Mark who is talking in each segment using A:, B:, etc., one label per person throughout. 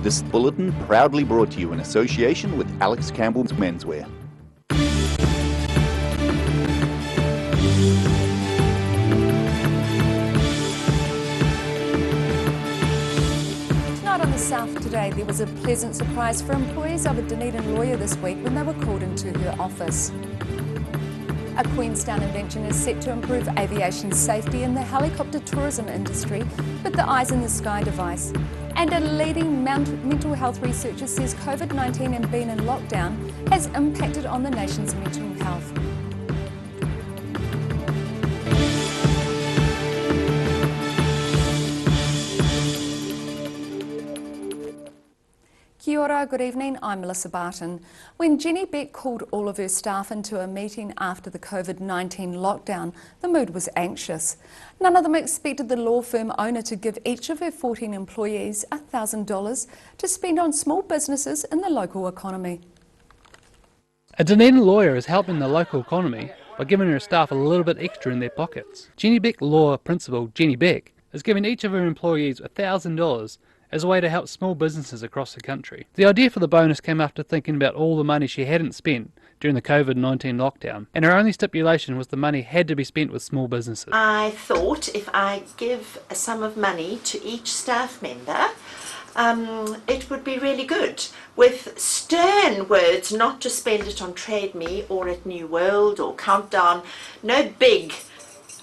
A: This bulletin proudly brought to you in association with Alex Campbell's Menswear.
B: Tonight on the South Today, there was a pleasant surprise for employees of a Dunedin lawyer this week when they were called into her office. A Queenstown invention is set to improve aviation safety in the helicopter tourism industry with the Eyes in the Sky device. And a leading mental health researcher says COVID-19 and being in lockdown has impacted on the nation's mental health. Kia ora, good evening, I'm Melissa Barton. When Jenny Beck called all of her staff into a meeting after the COVID-19 lockdown, the mood was anxious. None of them expected the law firm owner to give each of her 14 employees $1,000 to spend on small businesses in the local economy.
C: A Dunedin lawyer is helping the local economy by giving her staff a little bit extra in their pockets. Jenny Beck Law Principal Jenny Beck is giving each of her employees $1,000 as a way to help small businesses across the country. The idea for the bonus came after thinking about all the money she hadn't spent during the COVID-19 lockdown, and her only stipulation was the money had to be spent with small businesses.
D: I thought if I give a sum of money to each staff member, it would be really good, with stern words not to spend it on Trade Me or at New World or Countdown. No big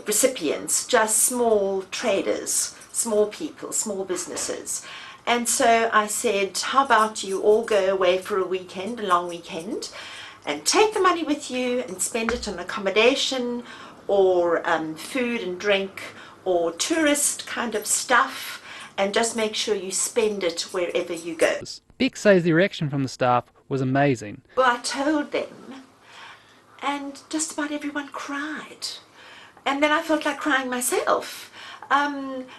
D: recipients, just small traders, small people, small businesses. And so I said, how about you all go away for a weekend, a long weekend, and take the money with you and spend it on accommodation or food and drink or tourist kind of stuff, and just make sure you spend it wherever you go.
C: Beck says the reaction from the staff was amazing.
D: Well, I told them, and just about everyone cried. And then I felt like crying myself.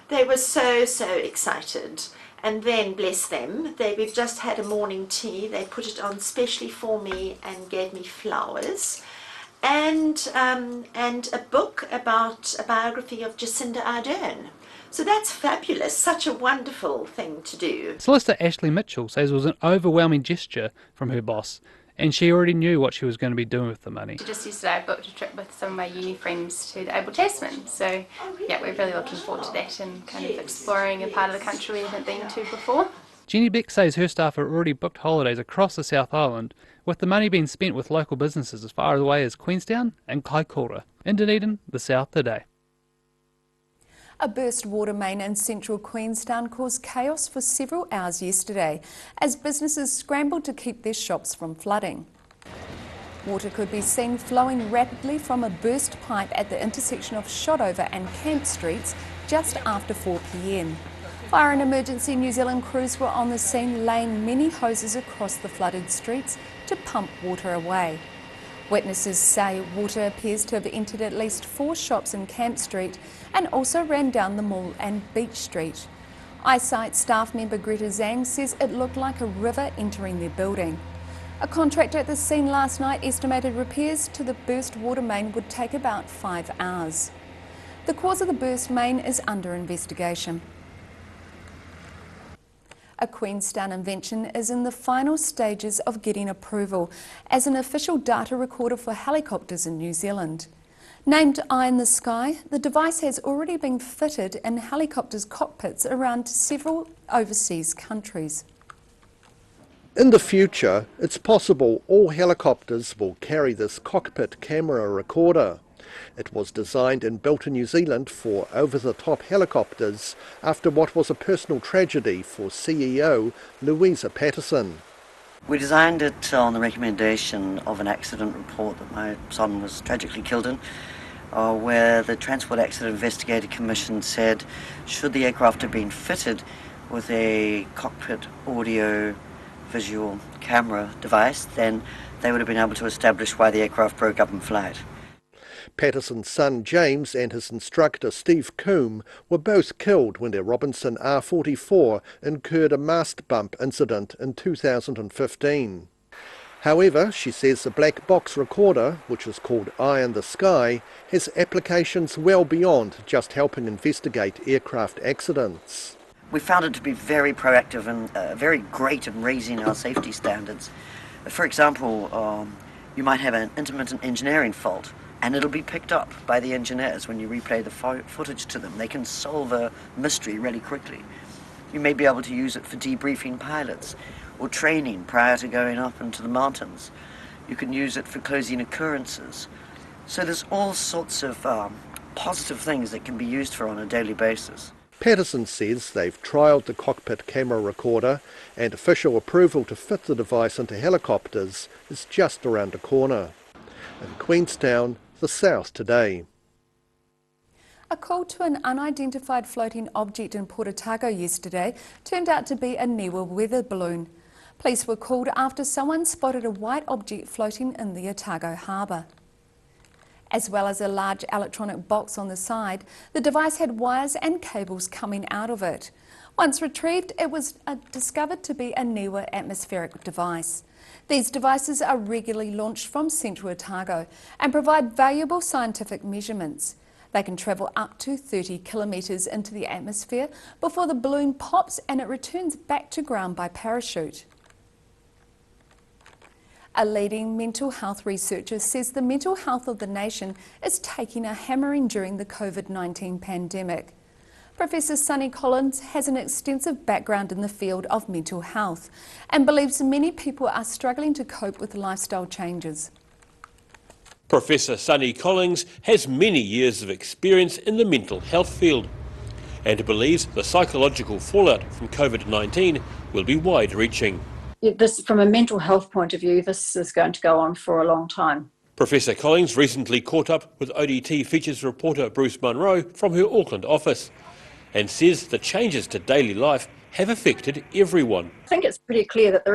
D: They were so excited. And then, bless them, we've just had a morning tea. They put it on specially for me and gave me flowers. And a book about a biography of Jacinda Ardern. So that's fabulous, such a wonderful thing to do.
C: Solicitor Ashley Mitchell says it was an overwhelming gesture from her boss, and she already knew what she was going to be doing with the money.
E: Just yesterday I booked a trip with some of my uni friends to the Able Tasman, so yeah, we're really looking forward to that and kind of exploring a part of the country we haven't been to before.
C: Jenny Beck says her staff have already booked holidays across the South Island, with the money being spent with local businesses as far away as Queenstown and Kaikoura. In Dunedin, the South Today.
B: A burst water main in central Queenstown caused chaos for several hours yesterday as businesses scrambled to keep their shops from flooding. Water could be seen flowing rapidly from a burst pipe at the intersection of Shotover and Camp Streets just after 4 p.m. Fire and Emergency New Zealand crews were on the scene laying many hoses across the flooded streets to pump water away. Witnesses say water appears to have entered at least 4 shops in Camp Street and also ran down the Mall and Beach Street. Eyesight staff member Greta Zhang says it looked like a river entering their building. A contractor at the scene last night estimated repairs to the burst water main would take about 5 hours. The cause of the burst main is under investigation. A Queenstown invention is in the final stages of getting approval as an official data recorder for helicopters in New Zealand. Named Eye in the Sky, the device has already been fitted in helicopters' cockpits around several overseas countries.
F: In the future, it's possible all helicopters will carry this cockpit camera recorder. It was designed and built in New Zealand for over-the-top helicopters after what was a personal tragedy for CEO Louisa Patterson.
G: We designed it on the recommendation of an accident report that my son was tragically killed in, where the Transport Accident Investigator Commission said should the aircraft have been fitted with a cockpit audio visual camera device, then they would have been able to establish why the aircraft broke up in flight.
F: Patterson's son James and his instructor Steve Coombe were both killed when their Robinson R44 incurred a mast bump incident in 2015. However, she says the black box recorder, which is called Eye in the Sky, has applications well beyond just helping investigate aircraft accidents.
G: We found it to be very proactive and very great in raising our safety standards. For example, you might have an intermittent engineering fault, and it'll be picked up by the engineers when you replay the footage to them. They can solve a mystery really quickly. You may be able to use it for debriefing pilots or training prior to going up into the mountains. You can use it for closing occurrences. So there's all sorts of positive things that can be used for on a daily basis.
F: Patterson says they've trialled the cockpit camera recorder, and official approval to fit the device into helicopters is just around the corner. In Queenstown, the South today.
B: A call to an unidentified floating object in Port Otago yesterday turned out to be a NIWA weather balloon. Police were called after someone spotted a white object floating in the Otago harbour. As well as a large electronic box on the side, the device had wires and cables coming out of it. Once retrieved, it was discovered to be a NIWA atmospheric device. These devices are regularly launched from central Otago and provide valuable scientific measurements. They can travel up to 30 kilometres into the atmosphere before the balloon pops and it returns back to ground by parachute. A leading mental health researcher says the mental health of the nation is taking a hammering during the COVID-19 pandemic. Professor Sonny Collins has an extensive background in the field of mental health and believes many people are struggling to cope with lifestyle changes.
H: Professor Sonny Collins has many years of experience in the mental health field and believes the psychological fallout from COVID-19 will be wide-reaching.
I: This, from a mental health point of view, this is going to go on for a long time.
H: Professor Collins recently caught up with ODT features reporter Bruce Munro from her Auckland office and says the changes to daily life have affected everyone.
I: I think it's pretty clear that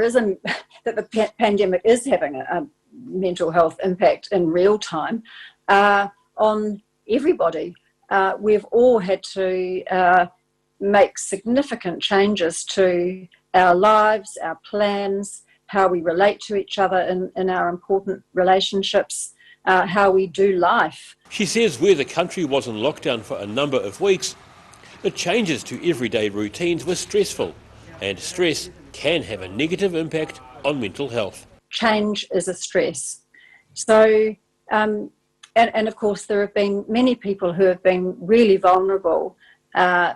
I: that the pandemic is having a mental health impact in real time on everybody. We've all had to make significant changes to our lives, our plans, how we relate to each other in our important relationships, how we do life.
H: She says where the country was in lockdown for a number of weeks, the changes to everyday routines were stressful, and stress can have a negative impact on mental health.
I: Change is a stress. So, and of course there have been many people who have been really vulnerable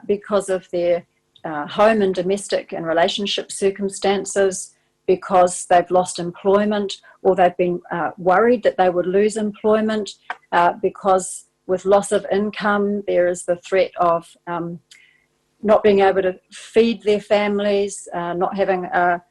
I: because of their home and domestic and relationship circumstances, because they've lost employment or they've been worried that they would lose employment, because with loss of income there is the threat of not being able to feed their families, not having a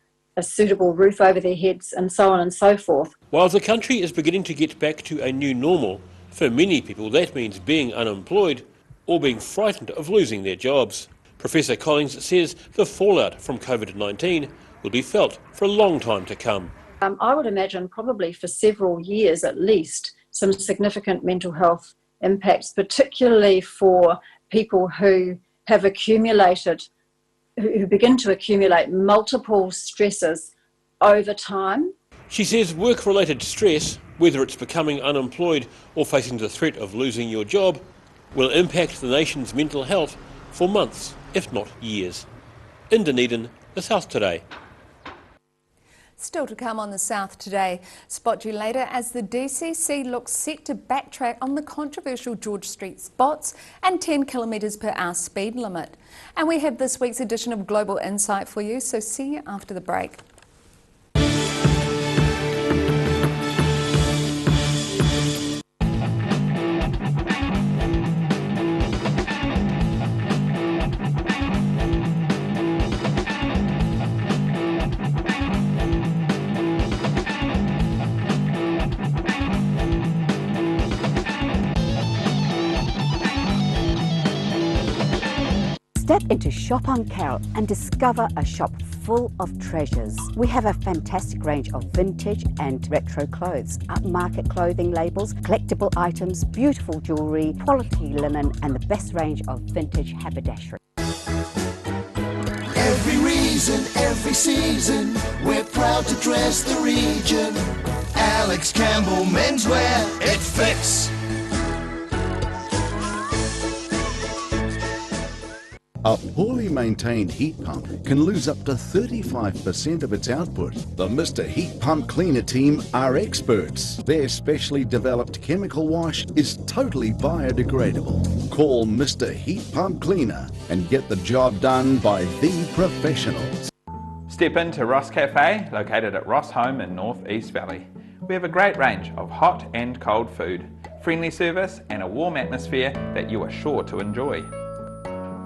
I: suitable roof over their heads, and so on and so forth.
H: While the country is beginning to get back to a new normal, for many people that means being unemployed or being frightened of losing their jobs. Professor Collins says the fallout from COVID-19 will be felt for a long time to come.
I: I would imagine probably for several years at least some significant mental health impacts, particularly for people who have accumulated, who begin to accumulate multiple stresses over time.
H: She says work-related stress, whether it's becoming unemployed or facing the threat of losing your job, will impact the nation's mental health for months, if not years. In Dunedin, the South Today.
B: Still to come on the South Today. Spot you later as the DCC looks set to backtrack on the controversial George Street spots and 10 km/h speed limit. And we have this week's edition of Global Insight for you, so see you after the break.
J: Step into Shop on Carol and discover a shop full of treasures. We have a fantastic range of vintage and retro clothes, upmarket clothing labels, collectible items, beautiful jewellery, quality linen and the best range of vintage haberdashery.
K: Every reason, every season, we're proud to dress the region. Alex Campbell Menswear, it fits.
L: A poorly maintained heat pump can lose up to 35% of its output. The Mr. Heat Pump Cleaner team are experts. Their specially developed chemical wash is totally biodegradable. Call Mr. Heat Pump Cleaner and get the job done by the professionals.
M: Step into Ross Cafe, located at Ross Home in North East Valley. We have a great range of hot and cold food, friendly service and a warm atmosphere that you are sure to enjoy.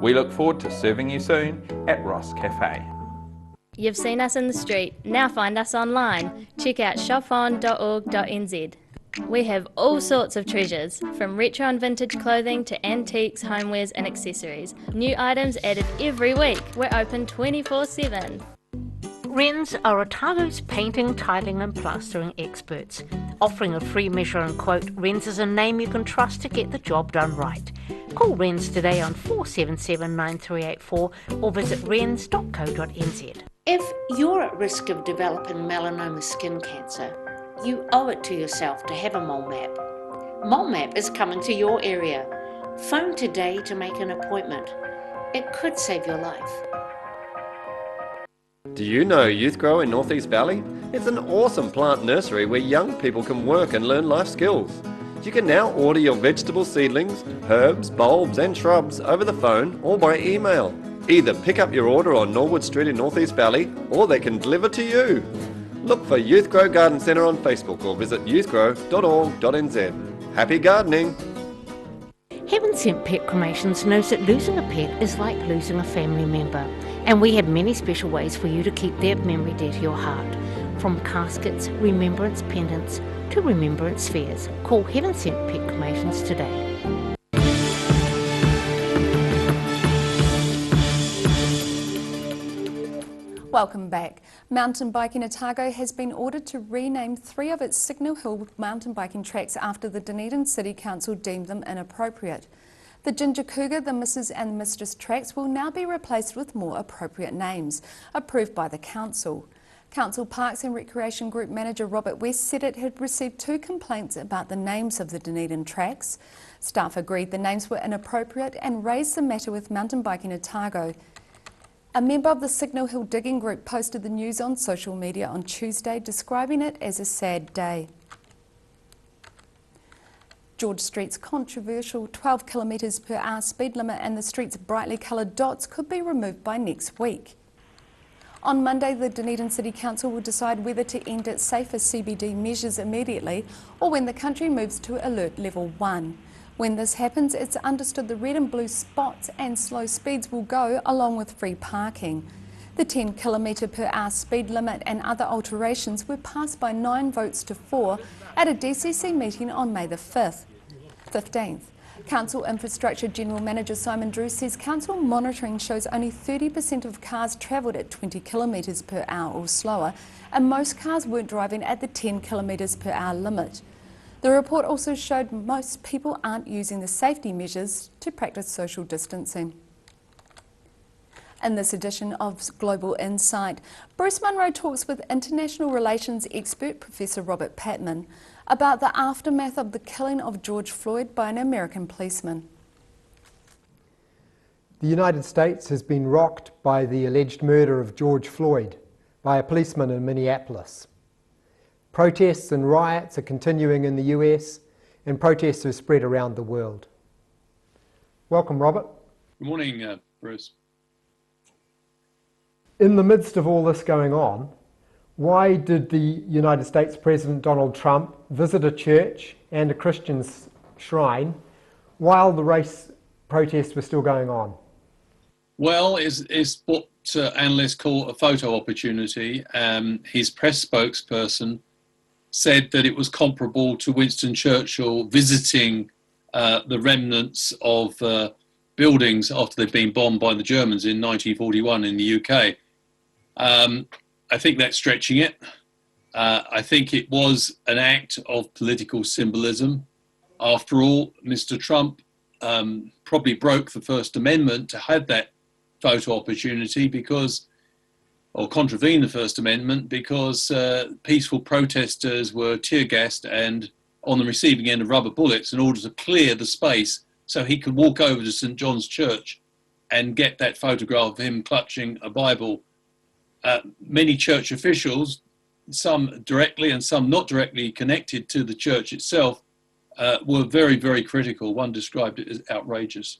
M: We look forward to serving you soon at Ross Cafe.
N: You've seen us in the street, now find us online. Check out shopon.org.nz. We have all sorts of treasures, from retro and vintage clothing to antiques, homewares and accessories. New items added every week. We're open 24/7.
O: Wrens are Otago's painting, tiling and plastering experts. Offering a free measure and quote, Wrens is a name you can trust to get the job done right. Call Wrens today on 477 9384 or visit wrens.co.nz.
P: If you're at risk of developing melanoma skin cancer, you owe it to yourself to have a mole map. Mole map is coming to your area. Phone today to make an appointment. It could save your life.
Q: Do you know Youth Grow in North East Valley? It's an awesome plant nursery where young people can work and learn life skills. You can now order your vegetable seedlings, herbs, bulbs and shrubs over the phone or by email. Either pick up your order on Norwood Street in North East Valley or they can deliver to you. Look for Youth Grow Garden Centre on Facebook or visit youthgrow.org.nz. Happy gardening!
O: Heaven Sent Pet Cremations knows that losing a pet is like losing a family member, and we have many special ways for you to keep their memory dear to your heart. From caskets, remembrance pendants to remembrance spheres. Call Heaven Sent Pet Cremations today.
B: Welcome back. Mountain Biking Otago has been ordered to rename 3 of its Signal Hill mountain biking tracks after the Dunedin City Council deemed them inappropriate. The Ginger Cougar, the Mrs. and Mistress tracks will now be replaced with more appropriate names, approved by the Council. Council Parks and Recreation Group Manager Robert West said it had received 2 complaints about the names of the Dunedin tracks. Staff agreed the names were inappropriate and raised the matter with Mountain Biking Otago. A member of the Signal Hill Digging Group posted the news on social media on Tuesday, describing it as a sad day. George Street's controversial 12 km/h speed limit and the street's brightly coloured dots could be removed by next week. On Monday, the Dunedin City Council will decide whether to end its safer CBD measures immediately or when the country moves to Alert Level 1. When this happens, it's understood the red and blue spots and slow speeds will go along with free parking. The 10 km/h speed limit and other alterations were passed by 9 votes to 4 at a DCC meeting on May the 15th. Council Infrastructure General Manager Simon Drew says council monitoring shows only 30% of cars travelled at 20 km/h or slower, and most cars weren't driving at the 10 km/h limit. The report also showed most people aren't using the safety measures to practice social distancing. In this edition of Global Insight, Bruce Munro talks with international relations expert Professor Robert Patman about the aftermath of the killing of George Floyd by an American policeman.
R: The United States has been rocked by the alleged murder of George Floyd by a policeman in Minneapolis. Protests and riots are continuing in the US, and protests have spread around the world. Welcome, Robert.
S: Good morning, Bruce.
R: In the midst of all this going on, why did the United States President Donald Trump visit a church and a Christian shrine while the race protests were still going on?
S: Well, it's what analysts call a photo opportunity. His press spokesperson said that it was comparable to Winston Churchill visiting the remnants of buildings after they'd been bombed by the Germans in 1941 in the UK. I think that's stretching it. I think it was an act of political symbolism. After all, Mr. Trump probably broke the First Amendment to have that photo opportunity or contravene the First Amendment because peaceful protesters were tear-gassed and on the receiving end of rubber bullets in order to clear the space so he could walk over to St. John's Church and get that photograph of him clutching a Bible. Many church officials, some directly and some not directly connected to the church itself, were very, very critical. One described it as outrageous.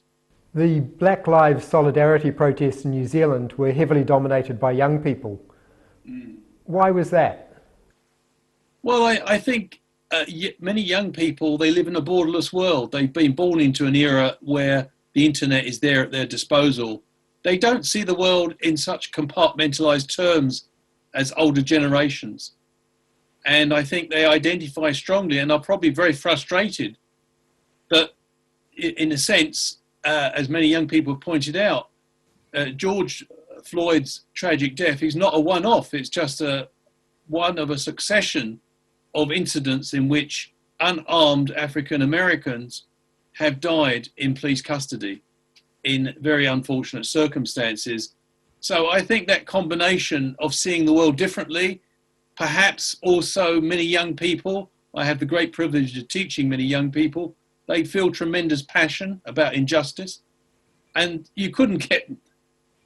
R: The Black Lives Solidarity protests in New Zealand were heavily dominated by young people. Why was that?
S: Well, I think many young people, they live in a borderless world. They've been born into an era where the internet is there at their disposal. They don't see the world in such compartmentalized terms as older generations. And I think they identify strongly and are probably very frustrated that, in a sense, as many young people have pointed out, George Floyd's tragic death is not a one-off. It's just one of a succession of incidents in which unarmed African Americans have died in police custody in very unfortunate circumstances. So I think that combination of seeing the world differently, perhaps also many young people, I have the great privilege of teaching many young people, they feel tremendous passion about injustice. And you couldn't get,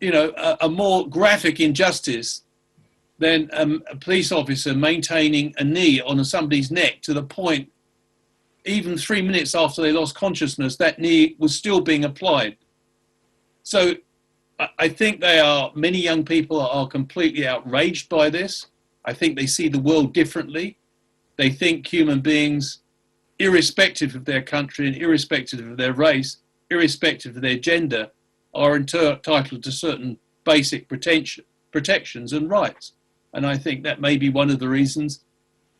S: a more graphic injustice than a police officer maintaining a knee on somebody's neck to the point, even 3 minutes after they lost consciousness, that knee was still being applied. So I think many young people are completely outraged by this. I think they see the world differently. They think human beings, irrespective of their country and irrespective of their race, irrespective of their gender, are entitled to certain basic protections and rights. And I think that may be one of the reasons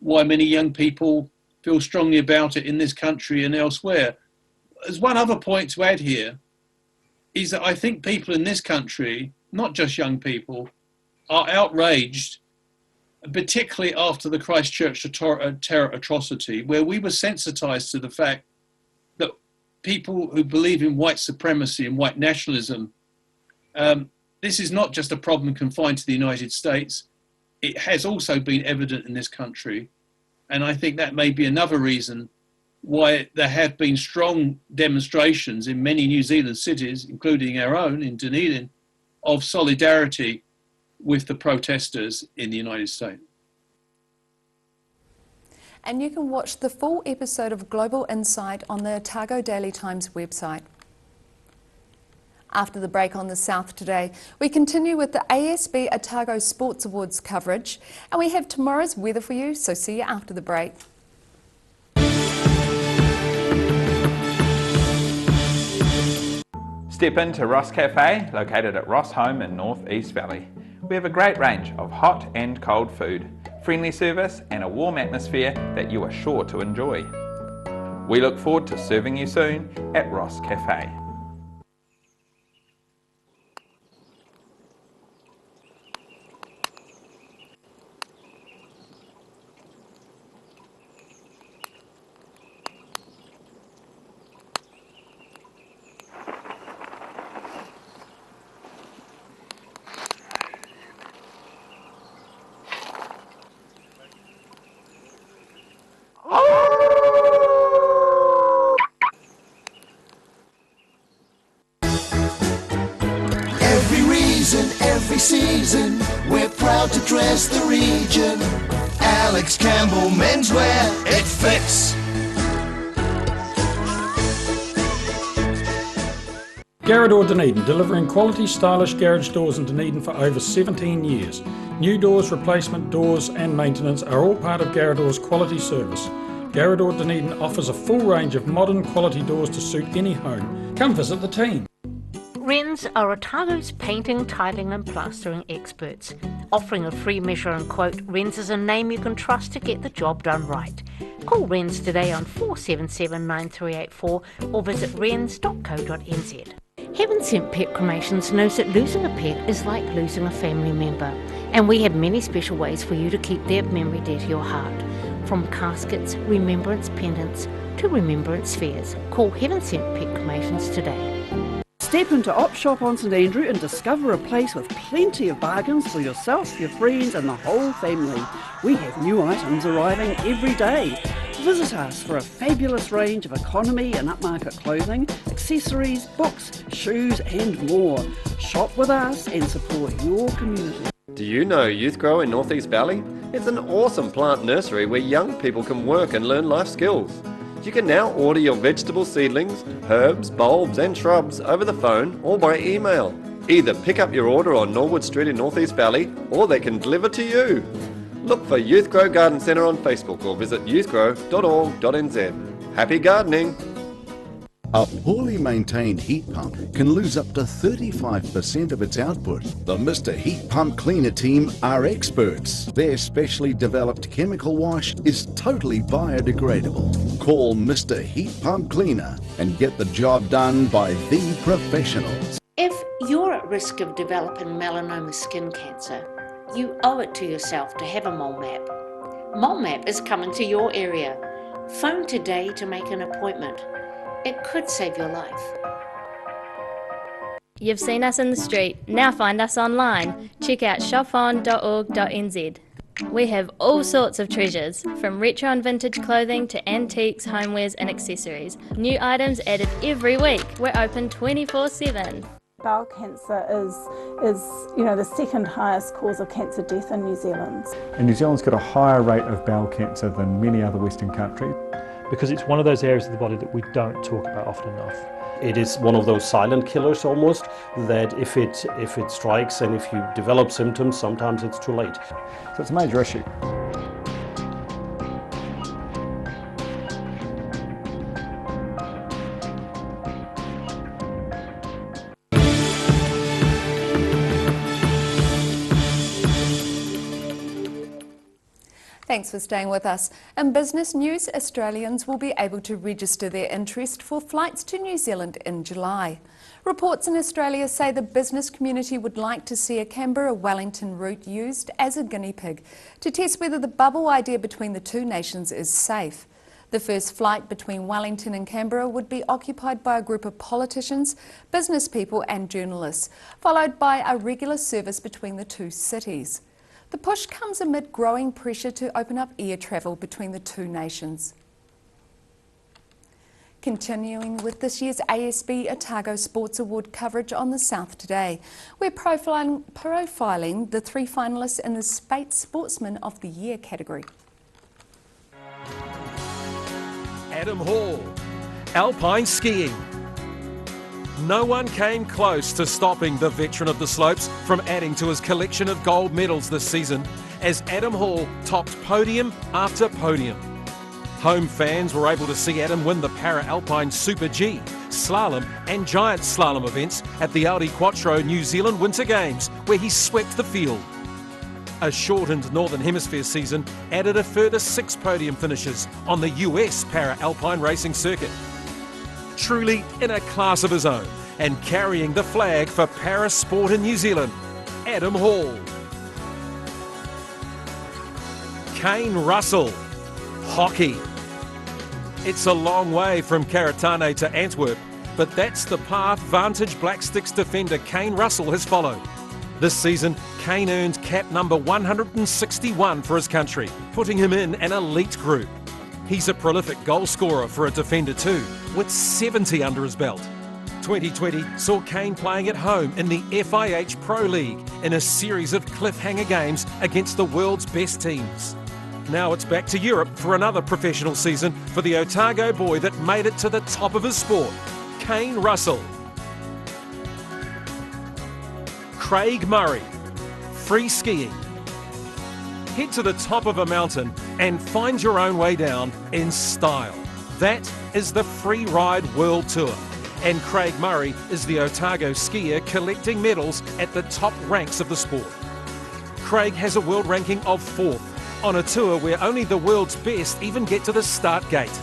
S: why many young people feel strongly about it in this country and elsewhere. There's one other point to add here, is that I think people in this country, not just young people, are outraged, particularly after the Christchurch terror atrocity, where we were sensitized to the fact that people who believe in white supremacy and white nationalism, this is not just a problem confined to the United States. It has also been evident in this country. And I think that may be another reason why there have been strong demonstrations in many New Zealand cities, including our own in Dunedin, of solidarity with the protesters in the United States.
B: And you can watch the full episode of Global Insight on the Otago Daily Times website. After the break on the South Today, we continue with the ASB Otago Sports Awards coverage, and we have tomorrow's weather for you, so see you after the break.
M: Step into Ross Cafe, located at Ross Home in North East Valley. We have a great range of hot and cold food, friendly service and a warm atmosphere that you are sure to enjoy. We look forward to serving you soon at Ross Cafe.
K: Every season, we're proud to dress the region. Alex Campbell Menswear, it fits.
T: Garage Dunedin, delivering quality, stylish garage doors in Dunedin for over 17 years. New doors, replacement doors and maintenance are all part of Garage quality service. Garage Dunedin offers a full range of modern quality doors to suit any home. Come visit the team.
O: Wrens are Otago's painting, tiling and plastering experts. Offering a free measure and quote, Wrens is a name you can trust to get the job done right. Call Wrens today on 477 9384 or visit wrens.co.nz. Heaven Sent Pet Cremations knows that losing a pet is like losing a family member, and we have many special ways for you to keep their memory dear to your heart. From caskets, remembrance pendants to remembrance spheres. Call Heaven Sent Pet Cremations today.
U: Step into Op Shop on St Andrew and discover a place with plenty of bargains for yourself, your friends and the whole family. We have new items arriving every day. Visit us for a fabulous range of economy and upmarket clothing, accessories, books, shoes and more. Shop with us and support your community.
Q: Do you know Youth Grow in North East Valley? It's an awesome plant nursery where young people can work and learn life skills. You can now order your vegetable seedlings, herbs, bulbs and shrubs over the phone or by email. Either pick up your order on Norwood Street in North East Valley or they can deliver to you. Look for Youth Grow Garden Centre on Facebook or visit youthgrow.org.nz. Happy gardening!
L: A poorly maintained heat pump can lose up to 35% of its output. The Mr. Heat Pump Cleaner team are experts. Their specially developed chemical wash is totally biodegradable. Call Mr. Heat Pump Cleaner and get the job done by the professionals.
P: If you're at risk of developing melanoma skin cancer, you owe it to yourself to have a mole map. Mole map is coming to your area. Phone today to make an appointment. It could save your life.
N: You've seen us in the street, now find us online. Check out shopon.org.nz. We have all sorts of treasures, from retro and vintage clothing to antiques, homewares and accessories. New items added every week. We're open 24/7.
A: Bowel cancer is the second highest cause of cancer death in New Zealand.
V: And New Zealand's got a higher rate of bowel cancer than many other Western countries.
W: Because it's one of those areas of the body that we don't talk about often enough.
X: It is one of those silent killers almost, that if it strikes and if you develop symptoms, sometimes it's too late.
V: So it's a major issue.
B: Thanks for staying with us. In business news, Australians will be able to register their interest for flights to New Zealand in July. Reports in Australia say the business community would like to see a Canberra-Wellington route used as a guinea pig to test whether the bubble idea between the two nations is safe. The first flight between Wellington and Canberra would be occupied by a group of politicians, business people and journalists, followed by a regular service between the two cities. The push comes amid growing pressure to open up air travel between the two nations. Continuing with this year's ASB Otago Sports Award coverage on the South today, we're profiling the three finalists in the Spate Sportsman of the Year category.
Y: Adam Hall, alpine skiing. No one came close to stopping the veteran of the slopes from adding to his collection of gold medals this season, as Adam Hall topped podium after podium. Home fans were able to see Adam win the Para-Alpine Super G, Slalom and Giant Slalom events at the Audi Quattro New Zealand Winter Games, where he swept the field. A shortened Northern Hemisphere season added a further 6 podium finishes on the US Para-Alpine racing circuit. Truly in a class of his own and carrying the flag for para sport in New Zealand, Adam Hall. Kane Russell, hockey. It's a long way from Karatane to Antwerp, but that's the path Vantage Blacksticks defender Kane Russell has followed. This season, Kane earned cap number 161 for his country, putting him in an elite group. He's a prolific goal scorer for a defender too, with 70 under his belt. 2020 saw Kane playing at home in the FIH Pro League in a series of cliffhanger games against the world's best teams. Now it's back to Europe for another professional season for the Otago boy that made it to the top of his sport, Kane Russell. Craig Murray, free skiing. Head to the top of a mountain and find your own way down in style. That is the Free Ride World Tour. And Craig Murray is the Otago skier collecting medals at the top ranks of the sport. Craig has a world ranking of 4th on a tour where only the world's best even get to the start gate.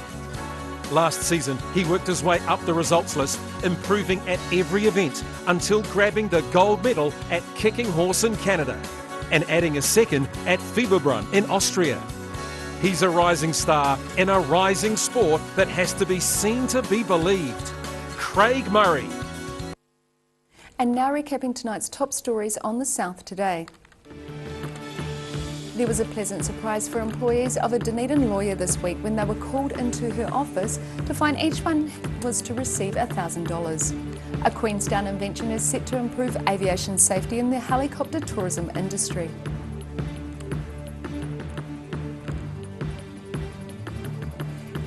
Y: Last season, he worked his way up the results list, improving at every event until grabbing the gold medal at Kicking Horse in Canada and adding a second at Fieberbrunn in Austria. He's a rising star in a rising sport that has to be seen to be believed. Craig Murray.
B: And now recapping tonight's top stories on the South today. There was a pleasant surprise for employees of a Dunedin lawyer this week when they were called into her office to find each one was to receive $1,000. A Queenstown invention is set to improve aviation safety in the helicopter tourism industry.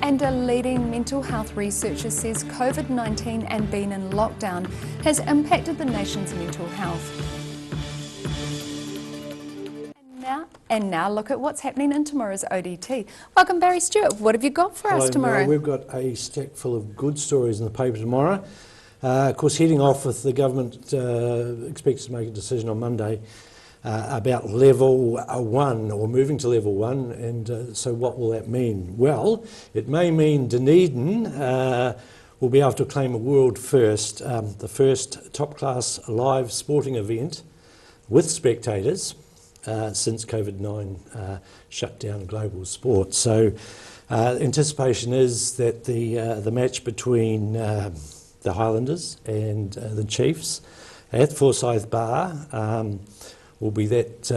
B: And a leading mental health researcher says COVID-19 and being in lockdown has impacted the nation's mental health. And now look at what's happening in tomorrow's ODT. Welcome, Barry Stewart. What have you got for us tomorrow?
C: We've got a stack full of good stories in the paper tomorrow. Of course, heading off with the government expects to make a decision on Monday about level 1 or moving to level 1, and so what will that mean? Well, it may mean Dunedin will be able to claim a world first, the first top-class live sporting event with spectators since COVID-19 shut down global sport. So anticipation is that the match between the Highlanders and the Chiefs at Forsyth Bar will be that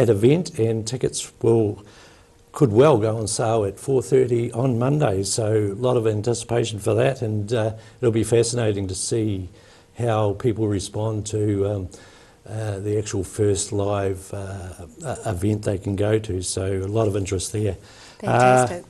C: event, and tickets could well go on sale at 4:30 on Monday. So a lot of anticipation for that, and it'll be fascinating to see how people respond to the actual first live event they can go to. So a lot of interest there.
B: Fantastic.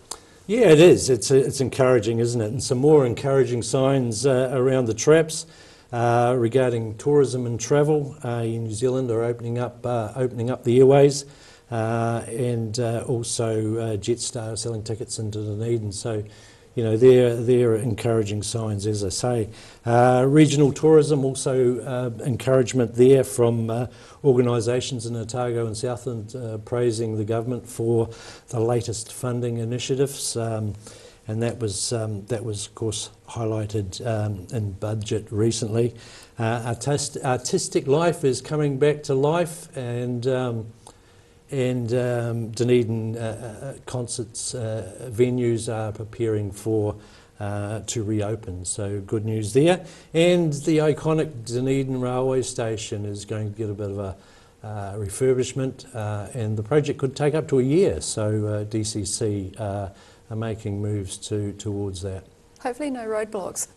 C: Yeah, it is. It's encouraging, isn't it? And some more encouraging signs around the traps regarding tourism and travel. In New Zealand are opening up the airways, and also Jetstar selling tickets into Dunedin. So, you know, they're encouraging signs, as I say. Regional tourism, also encouragement there from organisations in Otago and Southland praising the government for the latest funding initiatives, and that was of course highlighted in budget recently. Artistic life is coming back to life, and Dunedin concerts venues are preparing to reopen, so good news there. And the iconic Dunedin railway station is going to get a bit of a refurbishment, and the project could take up to a year, so DCC are making moves towards that.
B: Hopefully no roadblocks.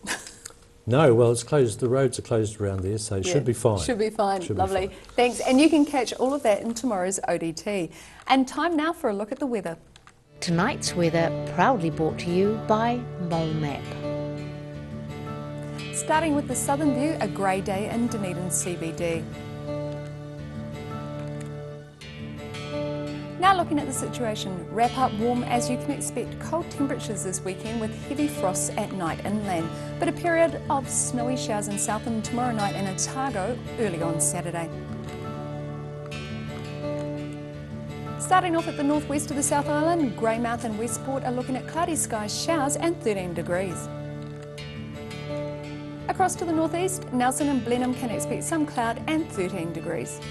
C: No, well, it's closed. The roads are closed around there, so it should be fine.
B: Should be fine.
C: Should
B: Lovely.
C: be fine.
B: Thanks. And you can catch all of that in tomorrow's ODT. And time now for a look at the weather.
O: Tonight's weather proudly brought to you by MoleMap.
B: Starting with the southern view, a grey day in Dunedin CBD. Now looking at the situation, wrap up warm as you can expect cold temperatures this weekend with heavy frosts at night inland, but a period of snowy showers in Southland tomorrow night and Otago early on Saturday. Starting off at the northwest of the South Island, Greymouth and Westport are looking at cloudy skies, showers and 13 degrees. Across to the northeast, Nelson and Blenheim can expect some cloud and 13 degrees.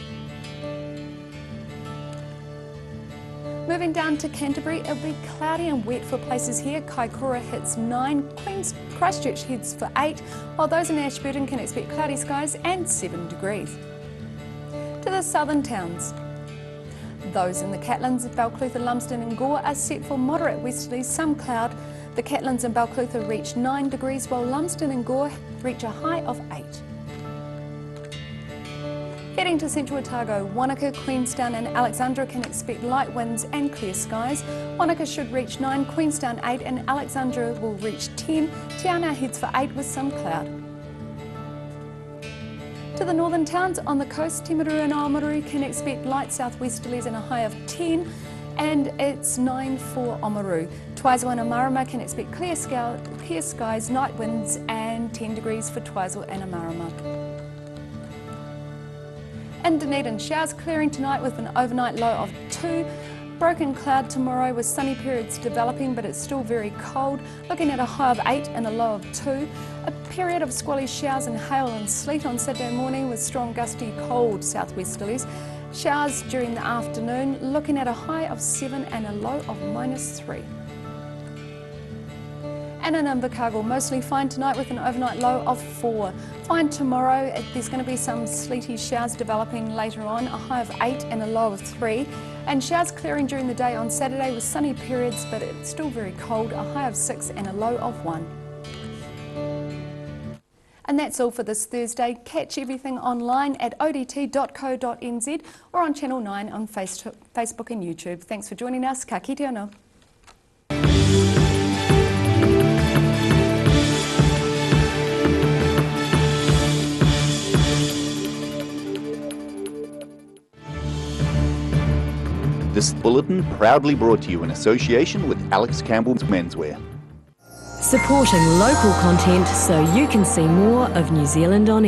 B: Moving down to Canterbury, it'll be cloudy and wet for places here. Kaikoura hits 9, Christchurch heads for 8, while those in Ashburton can expect cloudy skies and 7 degrees. To the southern towns. Those in the Catlins, Balclutha, Lumsden and Gore are set for moderate westerlies, some cloud. The Catlins and Balclutha reach 9 degrees, while Lumsden and Gore reach a high of 8. Heading to central Otago, Wanaka, Queenstown and Alexandra can expect light winds and clear skies. Wanaka should reach 9, Queenstown 8 and Alexandra will reach 10. Te Anau heads for 8 with some cloud. To the northern towns on the coast, Timaru and Oamaru can expect light southwesterlies and a high of 10, and it's 9 for Oamaru. Twizel and Amarama can expect clear skies, night winds and 10 degrees for Twizel and Amarama. In Dunedin, showers clearing tonight with an overnight low of 2. Broken cloud tomorrow with sunny periods developing, but it's still very cold. Looking at a high of 8 and a low of 2. A period of squally showers and hail and sleet on Saturday morning with strong gusty cold southwesterlies. Showers during the afternoon, looking at a high of 7 and a low of -3. And in Invercargill, mostly fine tonight with an overnight low of 4. Fine tomorrow. There's going to be some sleety showers developing later on, a high of 8 and a low of 3. And showers clearing during the day on Saturday with sunny periods, but it's still very cold, a high of 6 and a low of 1. And that's all for this Thursday. Catch everything online at odt.co.nz or on Channel 9 on Facebook and YouTube. Thanks for joining us. Ka kite anō.
D: This bulletin proudly brought to you in association with Alex Campbell's Menswear.
E: Supporting local content so you can see more of New Zealand on